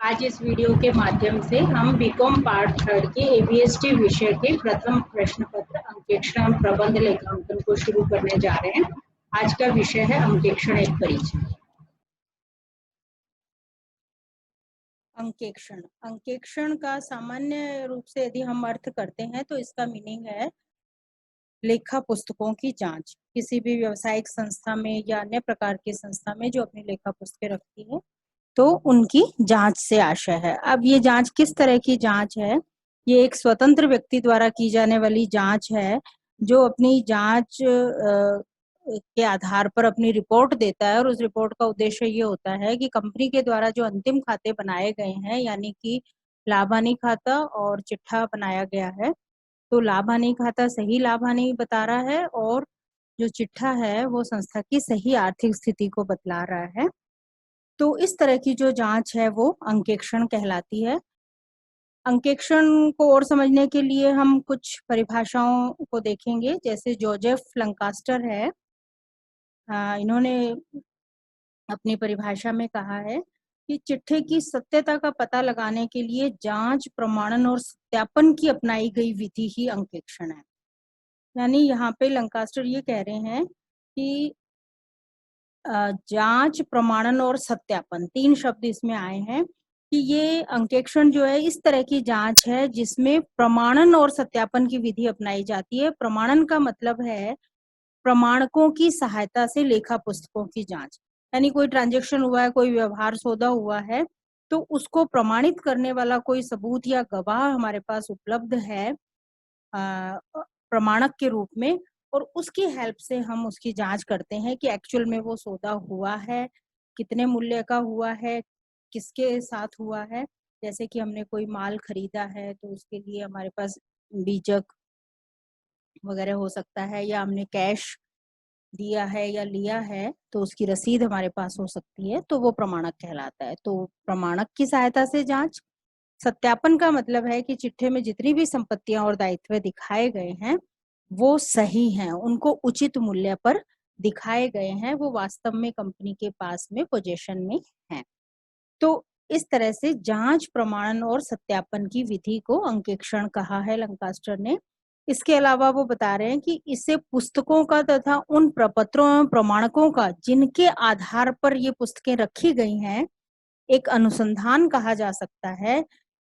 आज इस वीडियो के माध्यम से हम बीकॉम पार्ट 3 के एबीएसटी विषय के प्रथम प्रश्न पत्र अंकेक्षण प्रबंध लेखांकन को शुरू करने जा रहे हैं। आज का विषय है अंकेक्षण एक परिचय। अंकेक्षण अंकेक्षण का सामान्य रूप से यदि हम अर्थ करते हैं तो इसका मीनिंग है लेखा पुस्तकों की जांच। किसी भी व्यावसायिक संस्था में या अन्य प्रकार की संस्था में जो अपनी लेखा पुस्तकें रखती है तो उनकी जांच से आशय है। अब ये जांच किस तरह की जांच है? ये एक स्वतंत्र व्यक्ति द्वारा की जाने वाली जांच है जो अपनी जांच के आधार पर अपनी रिपोर्ट देता है और उस रिपोर्ट का उद्देश्य ये होता है कि कंपनी के द्वारा जो अंतिम खाते बनाए गए हैं, यानी कि लाभ हानि खाता और चिट्ठा बनाया गया है, तो लाभ हानि खाता सही लाभ हानि बता रहा है और जो चिट्ठा है वो संस्था की सही आर्थिक स्थिति को बतला रहा है। तो इस तरह की जो जांच है वो अंकेक्षण कहलाती है। अंकेक्षण को और समझने के लिए हम कुछ परिभाषाओं को देखेंगे। जैसे जोसेफ लंकास्टर है, इन्होंने अपनी परिभाषा में कहा है कि चिट्ठे की सत्यता का पता लगाने के लिए जांच, प्रमाणन और सत्यापन की अपनाई गई विधि ही अंकेक्षण है। यानी यहाँ पे लंकास्टर ये कह रहे हैं कि जांच, प्रमाणन और सत्यापन, 3 शब्द इसमें आए हैं कि ये अंकेक्षण जो है इस तरह की जांच है जिसमें प्रमाणन और सत्यापन की विधि अपनाई जाती है। प्रमाणन का मतलब है प्रमाणकों की सहायता से लेखा पुस्तकों की जांच। यानी कोई ट्रांजैक्शन हुआ है, कोई व्यवहार सौदा हुआ है, तो उसको प्रमाणित करने वाला कोई सबूत या गवाह हमारे पास उपलब्ध है प्रमाणक के रूप में, और उसकी हेल्प से हम उसकी जांच करते हैं कि एक्चुअल में वो सौदा हुआ है, कितने मूल्य का हुआ है, किसके साथ हुआ है। जैसे कि हमने कोई माल खरीदा है तो उसके लिए हमारे पास बीजक वगैरह हो सकता है, या हमने कैश दिया है या लिया है तो उसकी रसीद हमारे पास हो सकती है, तो वो प्रमाणक कहलाता है। तो प्रमाणक की सहायता से जांच। सत्यापन का मतलब है कि चिट्ठे में जितनी भी संपत्तियां और दायित्व दिखाए गए हैं वो सही हैं, उनको उचित मूल्य पर दिखाए गए हैं, वो वास्तव में कंपनी के पास में पोजीशन में हैं। तो इस तरह से जांच, प्रमाणन और सत्यापन की विधि को अंकेक्षण कहा है लंकास्टर ने। इसके अलावा वो बता रहे हैं कि इससे पुस्तकों का तथा उन प्रपत्रों एवं प्रमाणकों का जिनके आधार पर ये पुस्तकें रखी गई हैं एक अनुसंधान कहा जा सकता है,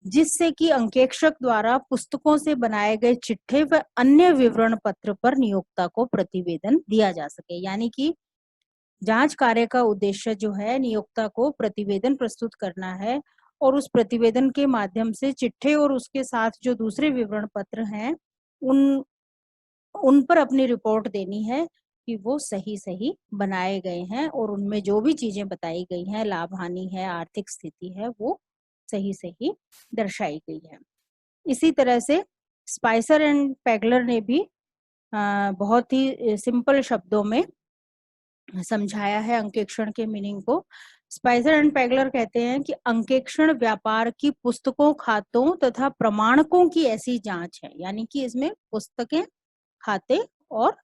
जिससे कि अंकेक्षक द्वारा पुस्तकों से बनाए गए चिट्ठे व अन्य विवरण पत्र पर नियोक्ता को प्रतिवेदन दिया जा सके। यानी कि जांच कार्य का उद्देश्य जो है नियोक्ता को प्रतिवेदन प्रस्तुत करना है और उस प्रतिवेदन के माध्यम से चिट्ठे और उसके साथ जो दूसरे विवरण पत्र हैं उन पर अपनी रिपोर्ट देनी है कि वो सही सही बनाए गए हैं और उनमें जो भी चीजें बताई गई हैं, लाभ हानि है, आर्थिक स्थिति है, वो सही सही दर्शाई गई है। इसी तरह से स्पाइसर एंड पैगलर ने भी बहुत ही सिंपल शब्दों में समझाया है अंकेक्षण के मीनिंग को। स्पाइसर एंड पैगलर कहते हैं कि अंकेक्षण व्यापार की पुस्तकों, खातों तथा प्रमाणकों की ऐसी जांच है, यानी कि इसमें पुस्तकें, खाते और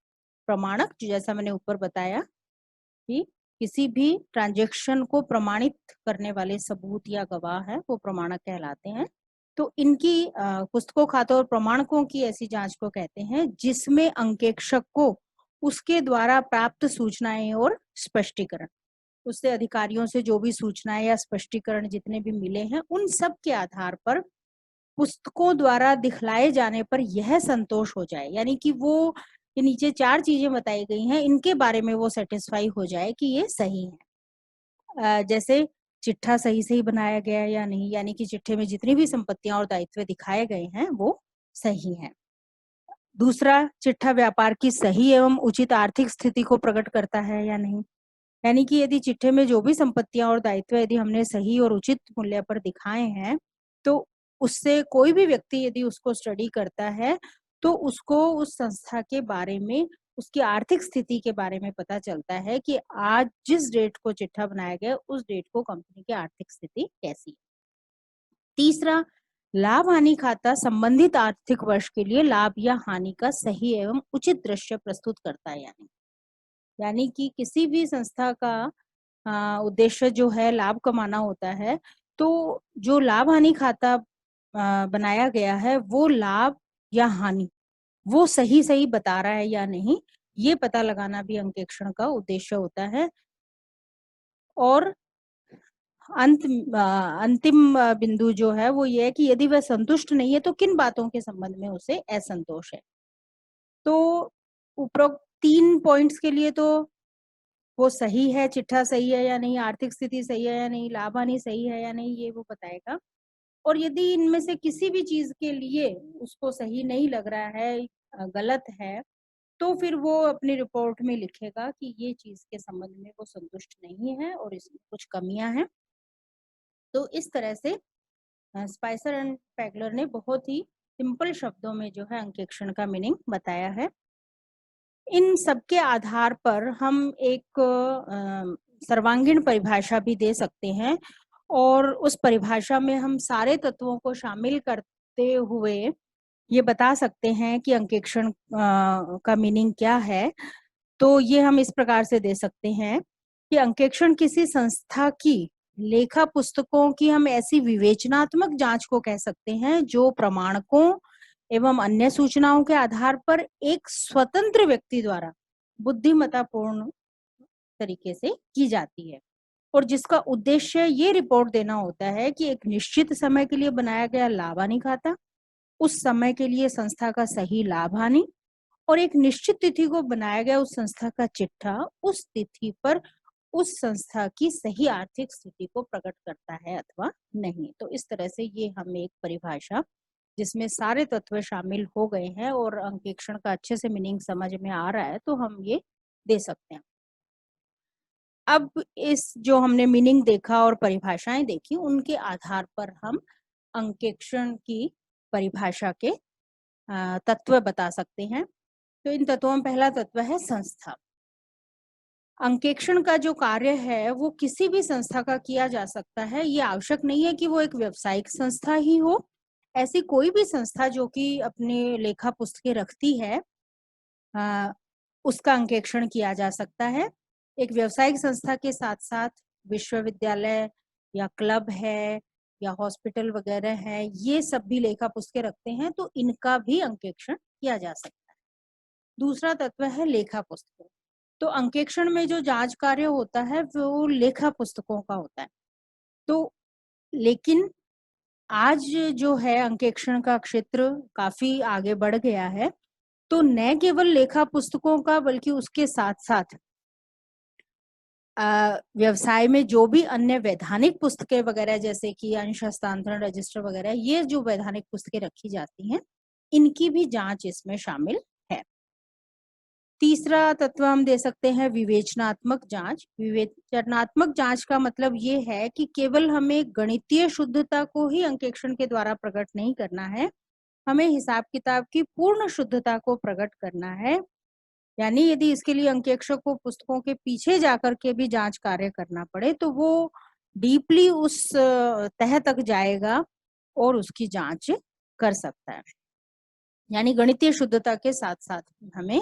प्रमाणक, जैसा मैंने ऊपर बताया कि किसी भी ट्रांजैक्शन को प्रमाणित करने वाले सबूत या गवाह है वो प्रमाणक कहलाते हैं। तो इनकी पुस्तकों, खातों और प्रमाणकों की ऐसी जांच को कहते हैं जिसमें अंकेक्षक को उसके द्वारा प्राप्त सूचनाएं और स्पष्टीकरण, उससे अधिकारियों से जो भी सूचनाएं या स्पष्टीकरण जितने भी मिले हैं उन सब के आधार पर पुस्तकों द्वारा दिखलाए जाने पर यह संतोष हो जाए, यानी कि वो ये नीचे 4 चीजें बताई गई हैं इनके बारे में वो सेटिस्फाई हो जाए कि ये सही है। जैसे चिट्ठा सही सही बनाया गया है या नहीं, यानी कि चिट्ठे में जितनी भी संपत्तियां और दायित्व दिखाए गए हैं वो सही हैं। दूसरा, चिट्ठा व्यापार की सही एवं उचित आर्थिक स्थिति को प्रकट करता है या नहीं, यानी कि यदि चिट्ठे में जो भी संपत्तियां और दायित्व यदि हमने सही और उचित मूल्य पर दिखाए हैं तो उससे कोई भी व्यक्ति यदि उसको स्टडी करता है तो उसको उस संस्था के बारे में, उसकी आर्थिक स्थिति के बारे में पता चलता है कि आज जिस डेट को चिट्ठा बनाया गया उस डेट को कंपनी की आर्थिक स्थिति कैसी है। तीसरा, लाभ हानि खाता संबंधित आर्थिक वर्ष के लिए लाभ या हानि का सही एवं उचित दृश्य प्रस्तुत करता है। यानी कि किसी भी संस्था का उद्देश्य जो है लाभ कमाना होता है, तो जो लाभ हानि खाता बनाया गया है, वो लाभ या हानि वो सही बता रहा है या नहीं, ये पता लगाना भी अंकेक्षण का उद्देश्य होता है। और अंतिम बिंदु जो है वो ये है कि यदि वह संतुष्ट नहीं है तो किन बातों के संबंध में उसे असंतोष है। तो उपरोक्त 3 पॉइंट्स के लिए तो वो सही है, चिट्ठा सही है या नहीं, आर्थिक स्थिति सही है या नहीं, लाभ हानि सही है या नहीं, ये वो बताएगा। और यदि इनमें से किसी भी चीज के लिए उसको सही नहीं लग रहा है, गलत है, तो फिर वो अपनी रिपोर्ट में लिखेगा कि ये चीज के संबंध में वो संतुष्ट नहीं है और इसमें कुछ कमियां हैं। तो इस तरह से स्पाइसर एंड पैगलर ने बहुत ही सिंपल शब्दों में जो है अंकेक्षण का मीनिंग बताया है। इन सबके आधार पर हम एक सर्वांगीण परिभाषा भी दे सकते हैं और उस परिभाषा में हम सारे तत्वों को शामिल करते हुए ये बता सकते हैं कि अंकेक्षण का मीनिंग क्या है। तो ये हम इस प्रकार से दे सकते हैं कि अंकेक्षण किसी संस्था की लेखा पुस्तकों की हम ऐसी विवेचनात्मक जांच को कह सकते हैं जो प्रमाणकों एवं अन्य सूचनाओं के आधार पर एक स्वतंत्र व्यक्ति द्वारा बुद्धिमत्तापूर्ण तरीके से की जाती है और जिसका उद्देश्य ये रिपोर्ट देना होता है कि एक निश्चित समय के लिए बनाया गया लाभ हानि खाता उस समय के लिए संस्था का सही लाभ हानि और एक निश्चित तिथि को बनाया गया उस संस्था का चिट्ठा उस तिथि पर उस संस्था की सही आर्थिक स्थिति को प्रकट करता है अथवा नहीं। तो इस तरह से ये हम एक परिभाषा जिसमें सारे तत्व शामिल हो गए हैं और अंकेक्षण का अच्छे से मीनिंग समझ में आ रहा है तो हम ये दे सकते हैं। अब इस जो हमने मीनिंग देखा और परिभाषाएं देखी उनके आधार पर हम अंकेक्षण की परिभाषा के तत्व बता सकते हैं। तो इन तत्वों में पहला तत्व है संस्था। अंकेक्षण का जो कार्य है वो किसी भी संस्था का किया जा सकता है, ये आवश्यक नहीं है कि वो एक व्यावसायिक संस्था ही हो। ऐसी कोई भी संस्था जो कि अपने लेखा पुस्तकें रखती है उसका अंकेक्षण किया जा सकता है। एक व्यावसायिक संस्था के साथ साथ विश्वविद्यालय या क्लब है या हॉस्पिटल वगैरह है, ये सब भी लेखा पुस्तकें रखते हैं तो इनका भी अंकेक्षण किया जा सकता है। दूसरा तत्व है लेखा पुस्तकें। तो अंकेक्षण में जो जांच कार्य होता है वो लेखा पुस्तकों का होता है। तो लेकिन आज जो है अंकेक्षण का क्षेत्र काफी आगे बढ़ गया है। तो न केवल लेखा पुस्तकों का बल्कि उसके साथ साथ व्यवसाय में जो भी अन्य वैधानिक पुस्तकें वगैरह जैसे कि अंश हस्तांतरण रजिस्टर वगैरह ये जो वैधानिक पुस्तकें रखी जाती हैं इनकी भी जांच इसमें शामिल है। तीसरा तत्व हम दे सकते हैं विवेचनात्मक जांच। विवेचनात्मक जांच का मतलब ये है कि केवल हमें गणितीय शुद्धता को ही अंकेक्षण के द्वारा प्रकट नहीं करना है, हमें हिसाब किताब की पूर्ण शुद्धता को प्रकट करना है। यानी यदि इसके लिए अंकेक्षक को पुस्तकों के पीछे जाकर के भी जांच कार्य करना पड़े तो वो डीपली उस तह तक जाएगा और उसकी जांच कर सकता है। यानी गणितीय शुद्धता के साथ साथ हमें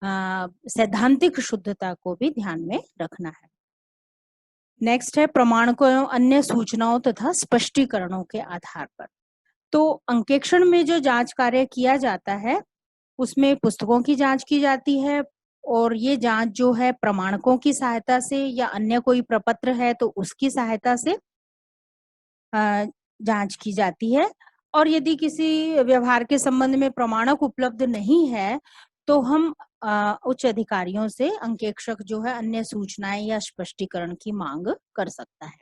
सैद्धांतिक शुद्धता को भी ध्यान में रखना है। नेक्स्ट है प्रमाणकों एवं अन्य सूचनाओं तथा स्पष्टीकरणों के आधार पर। तो अंकेक्षण में जो जांच कार्य किया जाता है उसमें पुस्तकों की जांच की जाती है और ये जांच जो है प्रमाणकों की सहायता से या अन्य कोई प्रपत्र है तो उसकी सहायता से जांच की जाती है। और यदि किसी व्यवहार के संबंध में प्रमाणक उपलब्ध नहीं है तो हम उच्च अधिकारियों से अंकेक्षक जो है अन्य सूचनाएं या स्पष्टीकरण की मांग कर सकता है।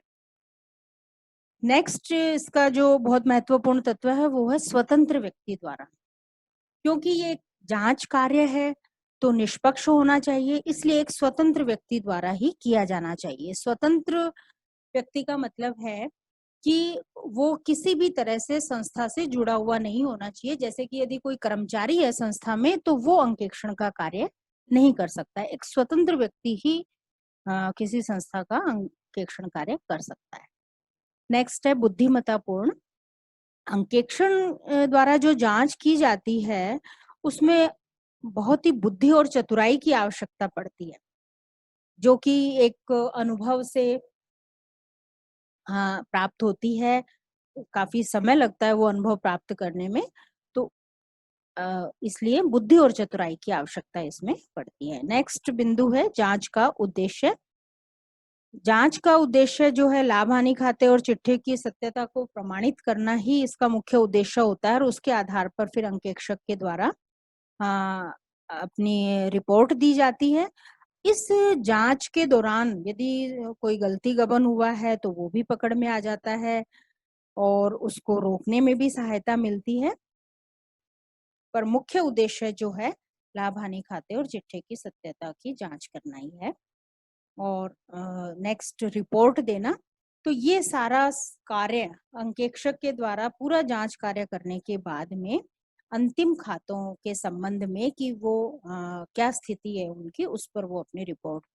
नेक्स्ट इसका जो बहुत महत्वपूर्ण तत्व है वो है स्वतंत्र व्यक्ति द्वारा। क्योंकि ये जांच कार्य है तो निष्पक्ष होना चाहिए, इसलिए एक स्वतंत्र व्यक्ति द्वारा ही किया जाना चाहिए। स्वतंत्र व्यक्ति का मतलब है कि वो किसी भी तरह से संस्था से जुड़ा हुआ नहीं होना चाहिए। जैसे कि यदि कोई कर्मचारी है संस्था में तो वो अंकेक्षण का कार्य नहीं कर सकता है। एक स्वतंत्र व्यक्ति ही किसी संस्था का अंकेक्षण कार्य कर सकता है। नेक्स्ट है बुद्धिमत्तापूर्ण। अंकेक्षण द्वारा जो जांच की जाती है उसमें बहुत ही बुद्धि और चतुराई की आवश्यकता पड़ती है जो कि एक अनुभव से प्राप्त होती है, काफ़ी समय लगता है वो अनुभव प्राप्त करने में, तो इसलिए बुद्धि और चतुराई की आवश्यकता इसमें पड़ती है। नेक्स्ट बिंदु है जाँच का उद्देश्य। जाँच का उद्देश्य जो है लाभ-हानि खाते और चिट्ठे की सत्यता को प्रमाणित करना ही इसका मुख्य उद्देश्य होता है और उसके आधार पर फिर अंकेक्षक के द्वारा अ, अपनी रिपोर्ट दी जाती है। इस जाँच के दौरान यदि कोई गलती-गबन हुआ है तो वो भी पकड़ में आ जाता है और उसको रोकने में भी सहायता मिलती है। पर मुख्य उद्देश्य जो है लाभ-हानि खाते और चिट्ठे की सत्यता की जाँच करना ही है। और नेक्स्ट रिपोर्ट देना। तो ये सारा कार्य अंकेक्षक के द्वारा पूरा जांच कार्य करने के बाद में अंतिम खातों के संबंध में कि वो क्या स्थिति है उनकी, उस पर वो अपनी रिपोर्ट